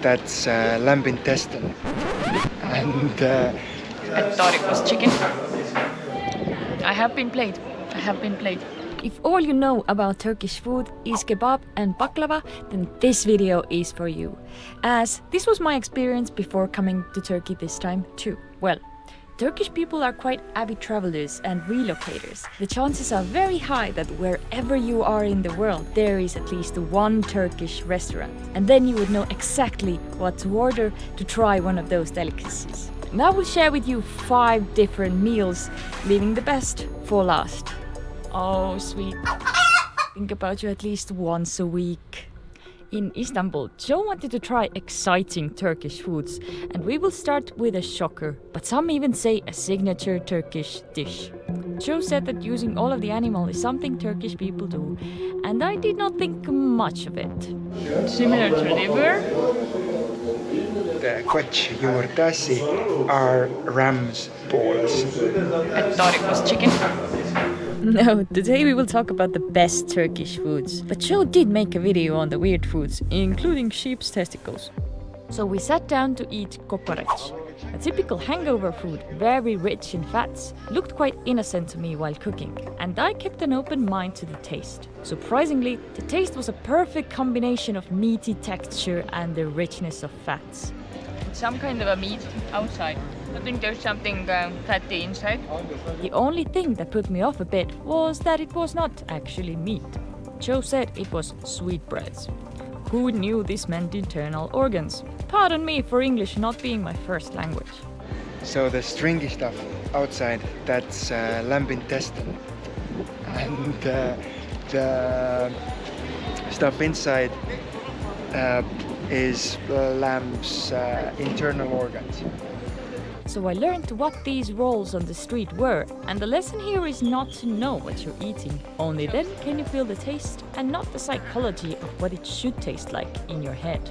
that's lamb intestine. And I thought it was chicken. I have been played. If all you know about Turkish food is kebab and baklava, then this video is for you. As this was my experience before coming to Turkey this time too. Well, Turkish people are quite avid travelers and relocators. The chances are very high that wherever you are in the world, there is at least one Turkish restaurant. And then you would know exactly what to order to try one of those delicacies. And I will share with you 5 different meals, leaving the best for last. Oh, sweet. Think about you at least once a week. In Istanbul, Joe wanted to try exciting Turkish foods, and we will start with a shocker, but some even say a signature Turkish dish. Joe said that using all of the animal is something Turkish people do, and I did not think much of it. Similar to liver. the koch juurtasi are ram's balls. I thought it was chicken. No, today we will talk about the best Turkish foods. But Joe did make a video on the weird foods, including sheep's testicles. So we sat down to eat kokoreç, a typical hangover food, very rich in fats. Looked quite innocent to me while cooking, and I kept an open mind to the taste. Surprisingly, the taste was a perfect combination of meaty texture and the richness of fats. It's some kind of a meat outside. I think there's something fatty inside. The only thing that put me off a bit was that it was not actually meat. Joe said it was sweetbreads. Who knew this meant internal organs? Pardon me for English not being my first language. So the stringy stuff outside, that's lamb intestine. And the stuff inside is lamb's internal organs. So I learned what these rolls on the street were, and the lesson here is not to know what you're eating. Only then can you feel the taste and not the psychology of what it should taste like in your head.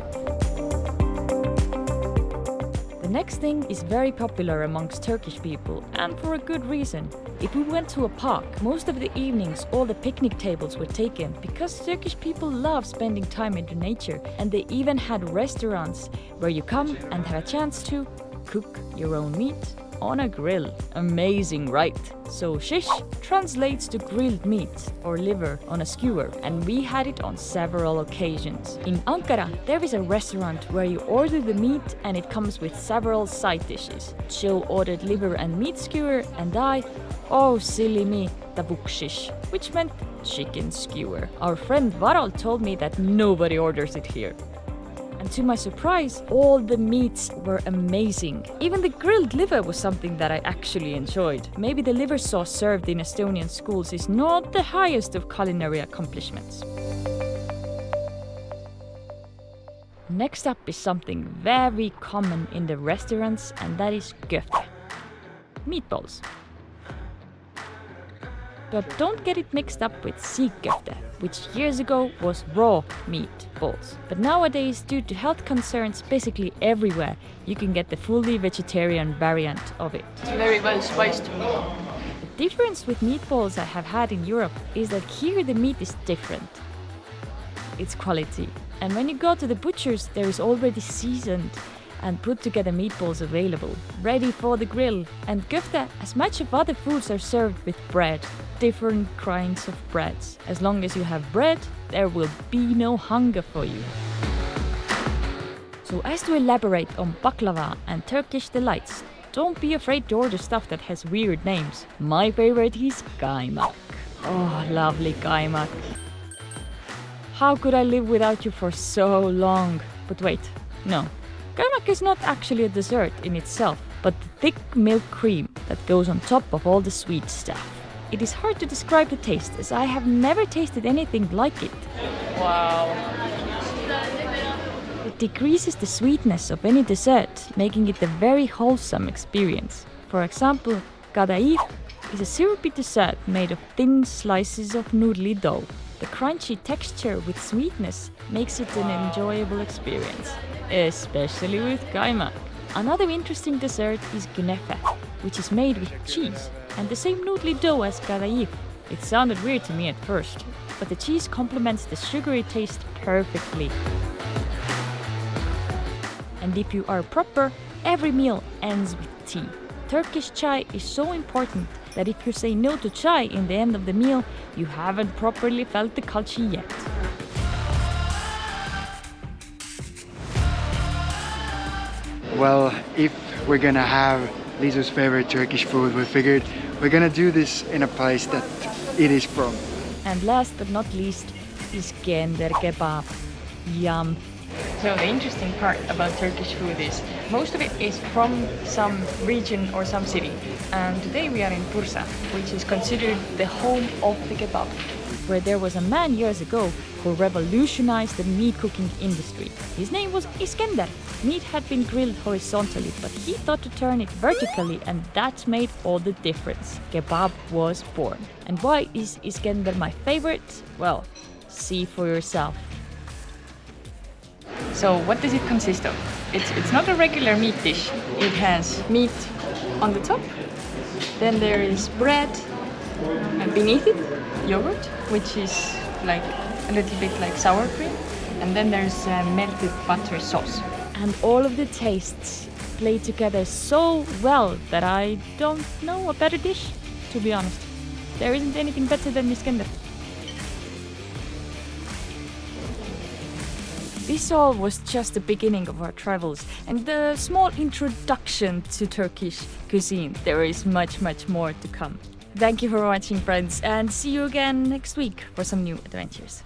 The next thing is very popular amongst Turkish people, and for a good reason. If we went to a park, most of the evenings all the picnic tables were taken because Turkish people love spending time in the nature, and they even had restaurants where you come and have a chance to cook your own meat on a grill. Amazing, right? So shish translates to grilled meat or liver on a skewer, and we had it on several occasions. In Ankara, there is a restaurant where you order the meat and it comes with several side dishes. Joe ordered liver and meat skewer, and I, oh silly me, tavuk shish, which meant chicken skewer. Our friend Varal told me that nobody orders it here. And to my surprise, all the meats were amazing. Even the grilled liver was something that I actually enjoyed. Maybe the liver sauce served in Estonian schools is not the highest of culinary accomplishments. Next up is something very common in the restaurants, and that is köfte. Meatballs. But don't get it mixed up with siegköfte, which years ago was raw meatballs. But nowadays, due to health concerns basically everywhere, you can get the fully vegetarian variant of it. It's very well spiced. The difference with meatballs I have had in Europe is that here the meat is different. It's quality. And when you go to the butchers, there is already seasoned and put together meatballs available, ready for the grill. And köfte, as much of other foods, are served with bread, different kinds of breads. As long as you have bread, there will be no hunger for you. So as to elaborate on baklava and Turkish delights, don't be afraid to order stuff that has weird names. My favorite is kaymak. Oh, lovely kaymak. How could I live without you for so long? But wait, no. Kaymak is not actually a dessert in itself, but the thick milk cream that goes on top of all the sweet stuff. It is hard to describe the taste, as I have never tasted anything like it. Wow. It decreases the sweetness of any dessert, making it a very wholesome experience. For example, kadayif is a syrupy dessert made of thin slices of noodly dough. The crunchy texture with sweetness makes it an enjoyable experience, especially with kaymak. Another interesting dessert is günefe, which is made with cheese and the same noodly dough as kadayif. It sounded weird to me at first, but the cheese complements the sugary taste perfectly. And if you are proper, every meal ends with tea. Turkish chai is so important that if you say no to chai in the end of the meal, you haven't properly felt the culture yet. Well, if we're gonna have Liisu's favorite Turkish food, we figured we're gonna do this in a place that it is from. And last but not least, Iskender kebab. Yum. So the interesting part about Turkish food is most of it is from some region or some city. And today we are in Bursa, which is considered the home of the kebab. Where there was a man years ago who revolutionized the meat cooking industry. His name was Iskender. Meat had been grilled horizontally, but he thought to turn it vertically, and that made all the difference. Kebab was born. And why is Iskender my favorite? Well, see for yourself. So what does it consist of? It's not a regular meat dish. It has meat on the top, then there is bread, and beneath it, yogurt, which is like a little bit like sour cream, and then there's melted butter sauce. And all of the tastes play together so well that I don't know a better dish, to be honest. There isn't anything better than Iskender. This all was just the beginning of our travels and the small introduction to Turkish cuisine. There is much more to come. Thank you for watching, friends, and see you again next week for some new adventures.